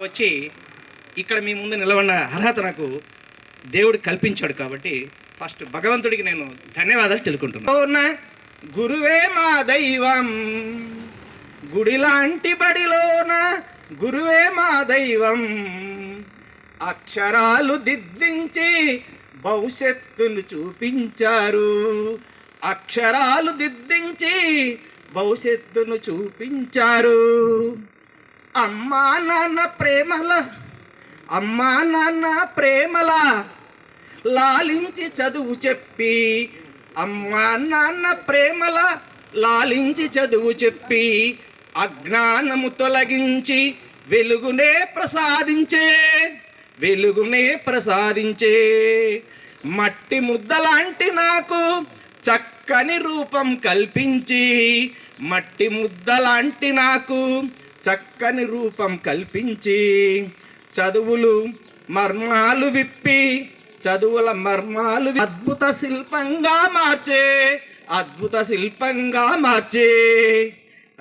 వచ్చి ఇక్కడ మీ ముందు నిలబడిన అర్హత నాకు దేవుడు కల్పించాడు. కాబట్టి ఫస్ట్ భగవంతుడికి నేను ధన్యవాదాలు తెలుపుకుంటున్నాను. గురువే మా దైవం, గుడి లాంటి బడిలోన గురువే మా దైవం, అక్షరాలు దిద్దించి భవిష్యత్తును చూపించారు, అక్షరాలు దిద్దించి భవిష్యత్తును చూపించారు. అమ్మా నాన్న ప్రేమల లాలించి చదువు చెప్పి, అమ్మా నాన్న ప్రేమల లాలించి చదువు చెప్పి, అజ్ఞానము తొలగించి వెలుగునే ప్రసాదించే మట్టి ముద్దలాంటి నాకు చక్కని రూపం కల్పించి, మట్టి ముద్దలాంటి నాకు చక్కని రూపం కల్పించి, చదువుల మర్మాలు విప్పి అద్భుత శిల్పంగా మార్చే